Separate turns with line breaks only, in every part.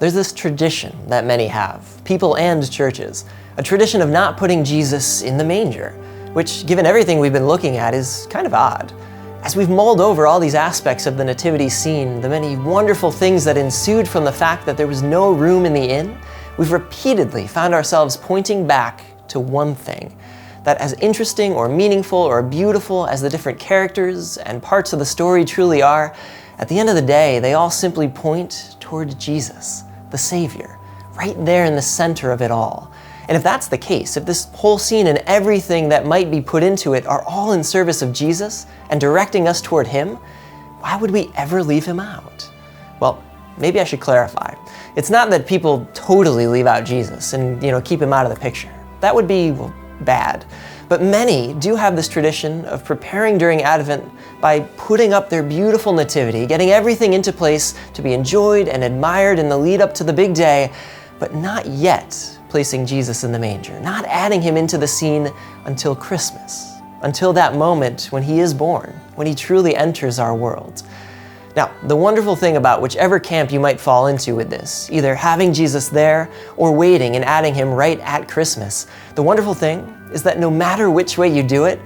There's this tradition that many have, people and churches, a tradition of not putting Jesus in the manger, which, given everything we've been looking at, is kind of odd. As we've mulled over all these aspects of the nativity scene, the many wonderful things that ensued from the fact that there was no room in the inn, we've repeatedly found ourselves pointing back to one thing, that as interesting or meaningful or beautiful as the different characters and parts of the story truly are, at the end of the day, they all simply point toward Jesus, the Savior, right there in the center of it all. And if that's the case, if this whole scene and everything that might be put into it are all in service of Jesus and directing us toward Him, why would we ever leave Him out? Well, maybe I should clarify. It's not that people totally leave out Jesus and, keep Him out of the picture. That would be, bad. But many do have this tradition of preparing during Advent by putting up their beautiful nativity, getting everything into place to be enjoyed and admired in the lead up to the big day, but not yet placing Jesus in the manger, not adding Him into the scene until Christmas, until that moment when He is born, when He truly enters our world. Now, the wonderful thing about whichever camp you might fall into with this, either having Jesus there or waiting and adding Him right at Christmas, the wonderful thing is that no matter which way you do it,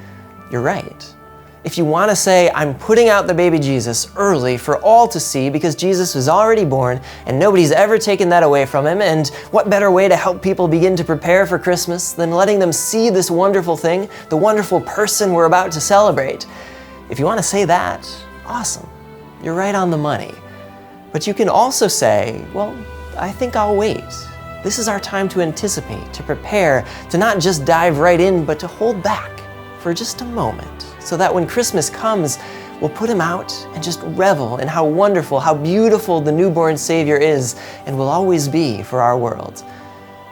you're right. If you want to say, I'm putting out the baby Jesus early for all to see because Jesus was already born and nobody's ever taken that away from Him, and what better way to help people begin to prepare for Christmas than letting them see this wonderful thing, the wonderful person we're about to celebrate. If you want to say that, awesome. You're right on the money. But you can also say, well, I think I'll wait. This is our time to anticipate, to prepare, to not just dive right in, but to hold back for just a moment, so that when Christmas comes, we'll put Him out and just revel in how wonderful, how beautiful the newborn Savior is and will always be for our world.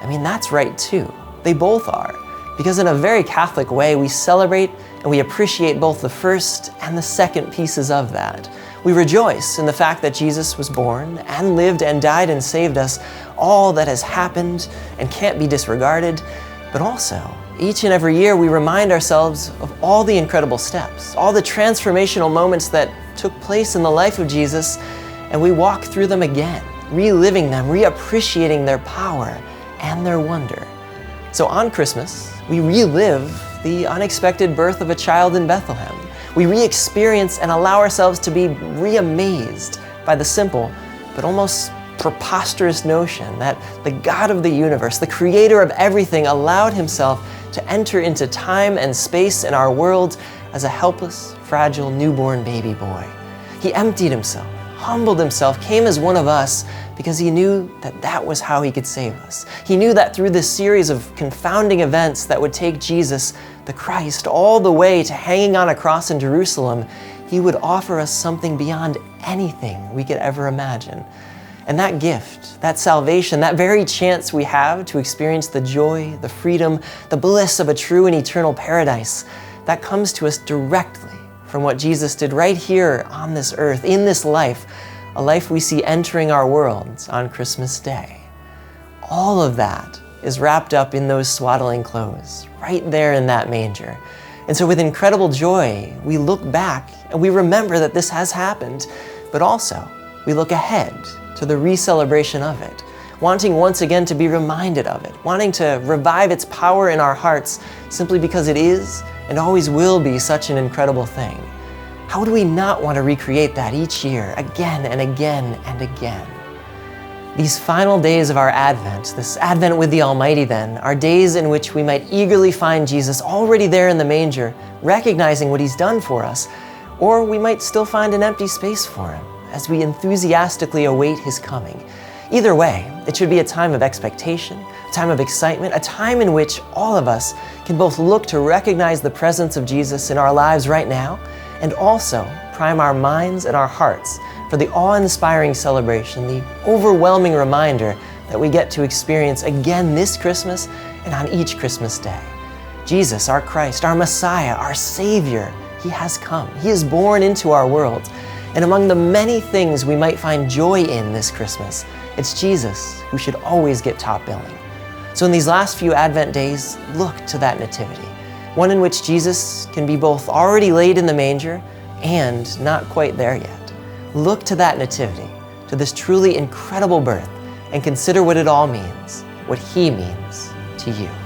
I mean, that's right too. They both are. Because in a very Catholic way, we celebrate and we appreciate both the first and the second pieces of that. We rejoice in the fact that Jesus was born and lived and died and saved us, all that has happened and can't be disregarded, but also each and every year we remind ourselves of all the incredible steps, all the transformational moments that took place in the life of Jesus, and we walk through them again, reliving them, reappreciating their power and their wonder. So on Christmas, we relive the unexpected birth of a child in Bethlehem. We re-experience and allow ourselves to be re-amazed by the simple but almost preposterous notion that the God of the universe, the creator of everything, allowed Himself to enter into time and space in our world as a helpless, fragile, newborn baby boy. He emptied Himself, humbled Himself, came as one of us because He knew that that was how He could save us. He knew that through this series of confounding events that would take Jesus, the Christ, all the way to hanging on a cross in Jerusalem, He would offer us something beyond anything we could ever imagine. And that gift, that salvation, that very chance we have to experience the joy, the freedom, the bliss of a true and eternal paradise, that comes to us directly from what Jesus did right here on this earth, in this life, a life we see entering our world on Christmas Day. All of that is wrapped up in those swaddling clothes, right there in that manger. And so with incredible joy, we look back and we remember that this has happened, but also we look ahead to the re-celebration of it, wanting once again to be reminded of it, wanting to revive its power in our hearts simply because it is and always will be such an incredible thing. How would we not want to recreate that each year, again and again and again? These final days of our Advent, this Advent with the Almighty then, are days in which we might eagerly find Jesus already there in the manger, recognizing what He's done for us, or we might still find an empty space for Him as we enthusiastically await His coming. Either way, it should be a time of expectation, a time of excitement, a time in which all of us can both look to recognize the presence of Jesus in our lives right now, and also prime our minds and our hearts for the awe-inspiring celebration, the overwhelming reminder that we get to experience again this Christmas and on each Christmas day. Jesus, our Christ, our Messiah, our Savior, He has come. He is born into our world. And among the many things we might find joy in this Christmas, it's Jesus who should always get top billing. So in these last few Advent days, look to that nativity, one in which Jesus can be both already laid in the manger and not quite there yet. Look to that nativity, to this truly incredible birth, and consider what it all means, what He means to you.